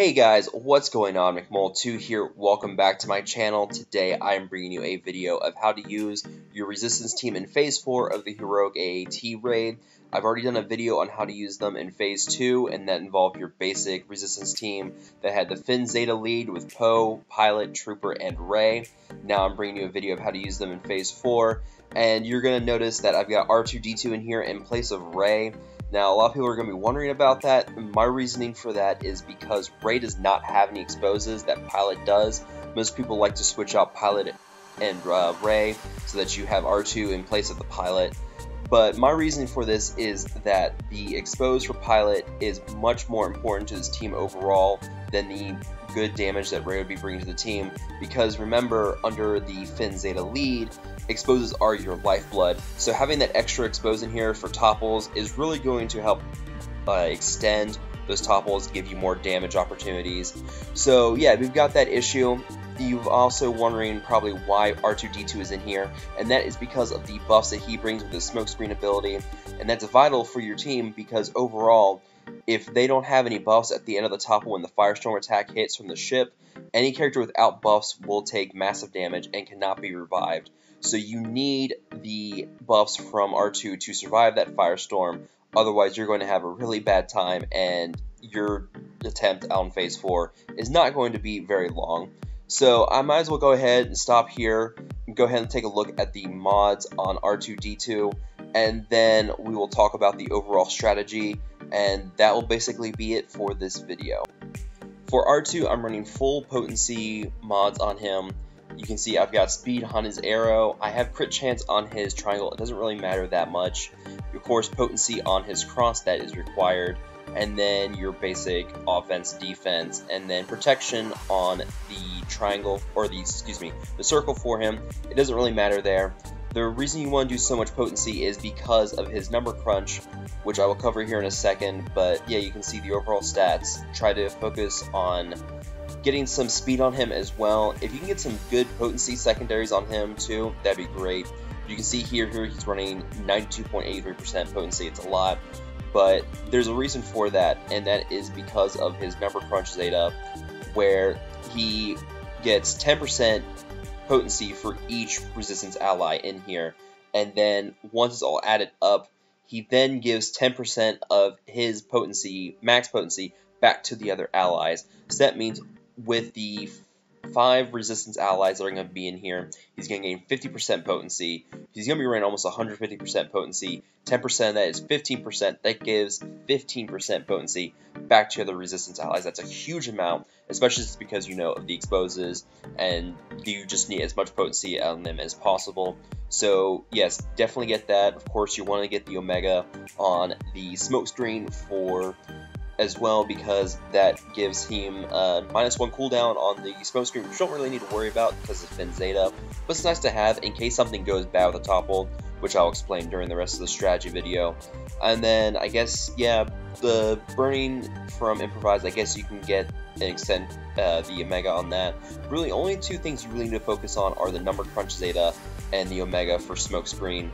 Hey guys, what's going on? McMole2 here. Welcome back to my channel. Today I am bringing you a video of how to use your resistance team in Phase 4 of the Heroic hAAT raid. I've already done a video on how to use them in Phase 2, and that involved your basic resistance team that had the Finn Zeta lead with Poe, Pilot, Trooper, and Rey. Now I'm bringing you a video of how to use them in Phase 4, and you're going to notice that I've got R2-D2 in here in place of Rey. Now, a lot of people are going to be wondering about that. My reasoning for that is because Rey does not have any exposes that Pilot does. Most people like to switch out Pilot and Rey so that you have R2 in place of the Pilot. But my reasoning for this is that the expose for Pilot is much more important to this team overall than the good damage that Rey would be bringing to the team, because remember, under the Finn Zeta lead, exposes are your lifeblood, so having that extra expose in here for topples is really going to help extend those topples, give you more damage opportunities. So yeah, we've got that issue. You're also wondering probably why R2-D2 is in here, and that is because of the buffs that he brings with his smokescreen ability, and that's vital for your team because overall, if they don't have any buffs at the end of the topple when the Firestorm attack hits from the ship, any character without buffs will take massive damage and cannot be revived. So you need the buffs from R2 to survive that Firestorm, otherwise you're going to have a really bad time and your attempt on Phase 4 is not going to be very long. So I might as well go ahead and stop here and go ahead and take a look at the mods on R2-D2, and then we will talk about the overall strategy, and that will basically be it for this video. For R2, I'm running full potency mods on him. You can see I've got speed on his arrow, I have crit chance on his triangle, it doesn't really matter that much. Of course, potency on his cross, that is required, and then your basic offense, defense, and then protection on the triangle, or the circle for him. It doesn't really matter there. The reason you want to do so much potency is because of his number crunch, which I will cover here in a second, but yeah, you can see the overall stats. Try to focus on getting some speed on him as well. If you can get some good potency secondaries on him too, that'd be great. You can see here he's running 92.83% potency. It's a lot, but there's a reason for that, and that is because of his number crunch Zeta, where he gets 10% potency for each resistance ally in here, and then once it's all added up, he then gives 10% of his potency, max potency, back to the other allies. So that means with the 5 resistance allies that are going to be in here, he's going to gain 50% potency. He's going to be running almost 150% potency. 10% of that is 15%. That gives 15% potency back to the other resistance allies. That's a huge amount, especially because you know of the exposes, and you just need as much potency on them as possible. So yes, definitely get that. Of course, you want to get the Omega on the smokescreen for as well, because that gives him -1 cooldown on the smokescreen, which you don't really need to worry about because of Finn Zeta, but it's nice to have in case something goes bad with the topple, which I'll explain during the rest of the strategy video. And then I guess, yeah, the burning from improvised, I guess you can get and extend the Omega on that. Really, only 2 things you really need to focus on are the number crunch Zeta and the Omega for smokescreen,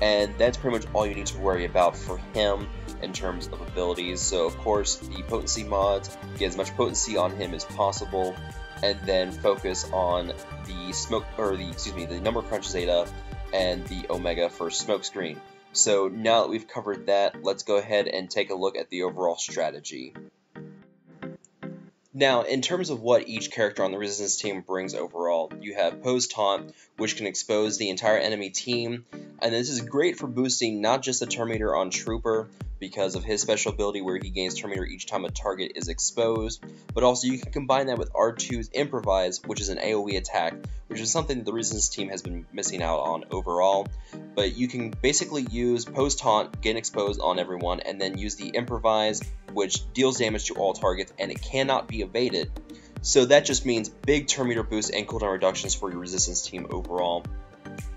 and that's pretty much all you need to worry about for him in terms of abilities. So of course, the potency mods, get as much potency on him as possible, and then focus on the the number crunch Zeta and the Omega for smokescreen. So now that we've covered that, let's go ahead and take a look at the overall strategy. Now, in terms of what each character on the resistance team brings overall, you have Poe's Taunt, which can expose the entire enemy team, and this is great for boosting not just the turn meter on Trooper, because of his special ability where he gains turn meter each time a target is exposed, but also you can combine that with R2's Improvise, which is an AoE attack, which is something that the resistance team has been missing out on overall. But you can basically use Poe's Taunt, get exposed on everyone, and then use the Improvise, which deals damage to all targets, and it cannot be evaded. So that just means big turn meter boosts and cooldown reductions for your resistance team overall.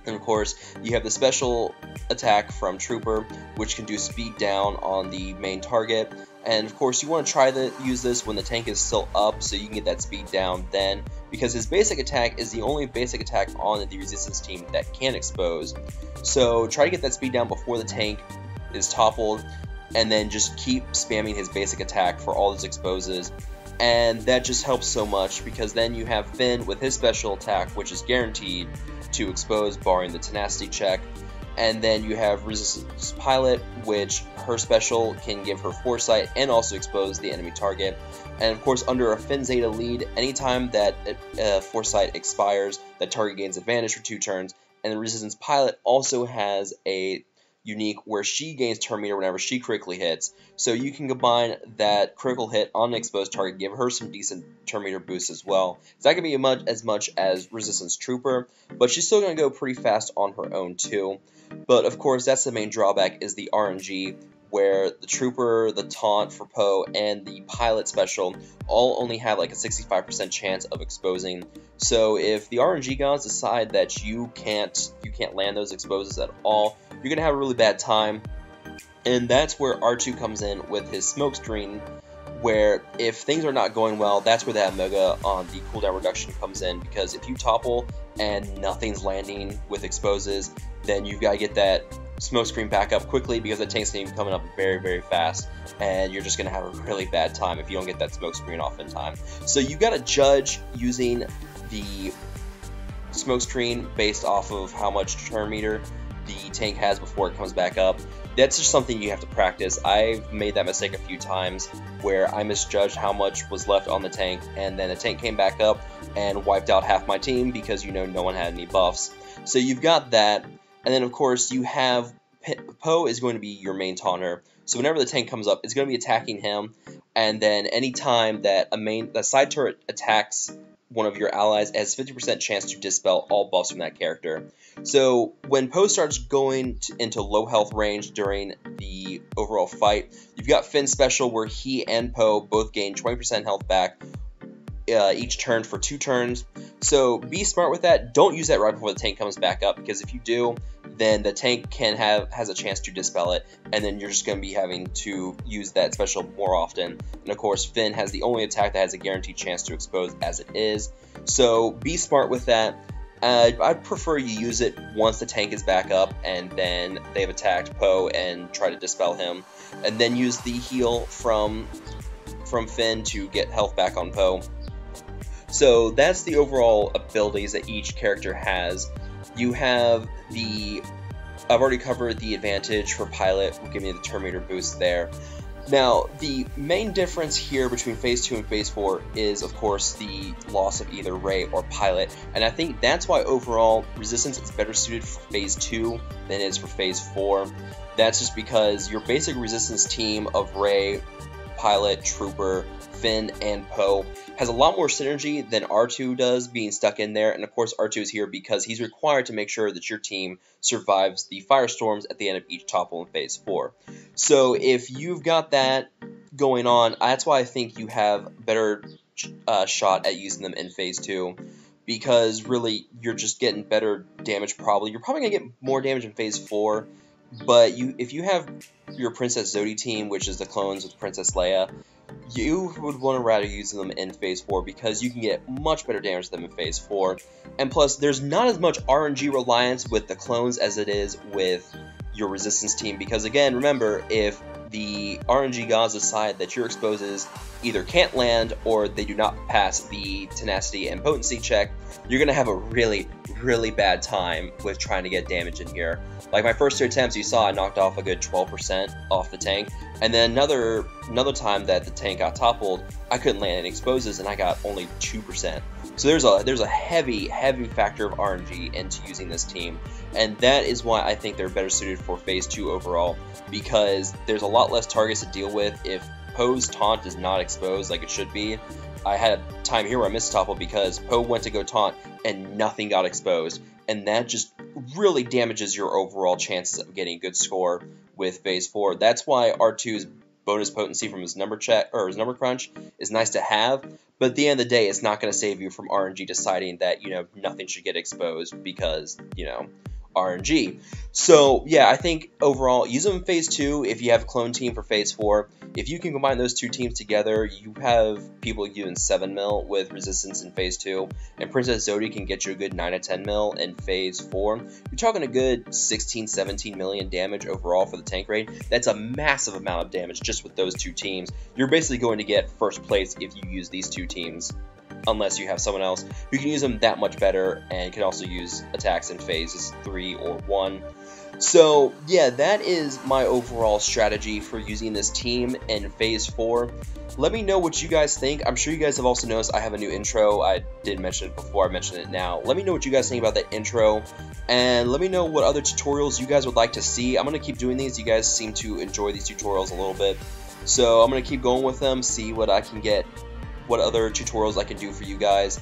And of course, you have the special attack from Trooper, which can do speed down on the main target. And of course, you want to try to use this when the tank is still up, so you can get that speed down then, because his basic attack is the only basic attack on the resistance team that can expose. So try to get that speed down before the tank is toppled, and then just keep spamming his basic attack for all his exposes. and that just helps so much because then you have Finn with his special attack, which is guaranteed to expose barring the tenacity check, and then you have Resistance Pilot, which her special can give her foresight and also expose the enemy target. And of course, under a Finn Zeta lead, anytime that foresight expires, that target gains advantage for 2 turns, and the Resistance Pilot also has a unique where she gains turn meter whenever she critically hits. So you can combine that critical hit on an exposed target, give her some decent turn meter boost as well. It's not going to be as much as Resistance Trooper, but she's still going to go pretty fast on her own too. But of course, that's the main drawback is the RNG, where the Trooper, the Taunt for Poe, and the Pilot Special all only have like a 65% chance of exposing. So if the RNG gods decide that you can't land those exposes at all, you're going to have a really bad time. And that's where R2 comes in with his smokescreen, where if things are not going well, that's where that Mega on the cooldown reduction comes in, because if you topple and nothing's landing with exposes, then you've got to get that smokescreen back up quickly because the tank's going to be coming up very, very fast, and you're just going to have a really bad time if you don't get that smokescreen off in time. So you got to judge using the smokescreen based off of how much turn meter the tank has before it comes back up. That's just something you have to practice. I've made that mistake a few times where I misjudged how much was left on the tank, and then the tank came back up and wiped out half my team because, you know, no one had any buffs. So you've got that, and then of course you have Poe is going to be your main taunter. So whenever the tank comes up, it's going to be attacking him, and then anytime that a side turret attacks one of your allies, it has 50% chance to dispel all buffs from that character. So when Poe starts going into low health range during the overall fight, you've got Finn's special where he and Poe both gain 20% health back each turn for 2 turns. So be smart with that. Don't use that right before the tank comes back up, because if you do, then the tank has a chance to dispel it, and then you're just going to be having to use that special more often. And of course, Finn has the only attack that has a guaranteed chance to expose as it is. So be smart with that. I'd prefer you use it once the tank is back up and then they've attacked Poe and try to dispel him, and then use the heal from Finn to get health back on Poe. So that's the overall abilities that each character has. You have I've already covered the advantage for Pilot, will give me the turn meter boost there. Now, the main difference here between Phase 2 and Phase 4 is, of course, the loss of either Rey or Pilot, and I think that's why overall Resistance is better suited for Phase 2 than it is for Phase 4. That's just because your basic Resistance team of Rey, Pilot, Trooper, Finn, and Poe has a lot more synergy than R2 does being stuck in there, and of course R2 is here because he's required to make sure that your team survives the firestorms at the end of each topple in Phase 4. So if you've got that going on, that's why I think you have better shot at using them in Phase 2, because really you're just getting better damage probably. You're probably going to get more damage in Phase 4, but if you have your Princess Zodi team, which is the clones with Princess Leia, you would want to rather use them in Phase 4 because you can get much better damage to them in Phase 4. And plus, there's not as much RNG reliance with the clones as it is with your Resistance team, because again, remember, if the RNG gods decide that your exposes either can't land or they do not pass the tenacity and potency check, you're going to have a really, really bad time with trying to get damage in here. Like my first 2 attempts, you saw I knocked off a good 12% off the tank, and then another time that the tank got toppled, I couldn't land any exposes and I got only 2%. So there's a heavy factor of RNG into using this team, and that is why I think they're better suited for Phase 2 overall, because there's a lot less targets to deal with if Poe's taunt is not exposed like it should be. I had a time here where I missed topple because Poe went to go taunt and nothing got exposed, and that just really damages your overall chances of getting a good score with Phase 4. That's why R2's bonus potency from his number check or his number crunch is nice to have, but at the end of the day, it's not going to save you from RNG deciding that, you know, nothing should get exposed because, you know, RNG. So yeah, I think overall use them in phase 2 if you have a clone team for phase 4. If you can combine those two teams together, you have people doing 7 mil with resistance in phase 2, and Princess Zodi can get you a good 9 to 10 mil in phase 4. You're talking a good 16-17 million damage overall for the tank raid. That's a massive amount of damage just with those two teams. You're basically going to get first place if you use these two teams, unless you have someone else who can use them that much better and can also use attacks in phases 3 or 1. So yeah, that is my overall strategy for using this team in phase 4. Let me know what you guys think. I'm sure you guys have also noticed I have a new intro. I did mention it before, I mentioned it now. Let me know what you guys think about that intro, and let me know what other tutorials you guys would like to see. I'm going to keep doing these. You guys seem to enjoy these tutorials a little bit, so I'm going to keep going with them, see what I can get, what other tutorials I can do for you guys.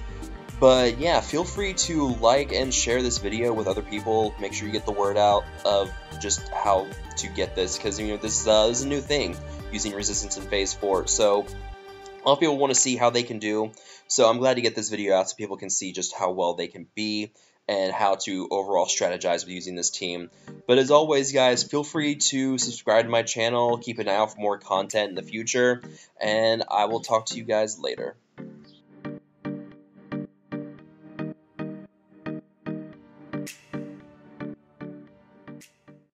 But yeah, feel free to like and share this video with other people. Make sure you get the word out of just how to get this, because you know this is a new thing, using resistance in phase 4. So a lot of people want to see how they can do. So I'm glad to get this video out so people can see just how well they can be and how to overall strategize with using this team. But as always, guys, feel free to subscribe to my channel, keep an eye out for more content in the future, and I will talk to you guys later.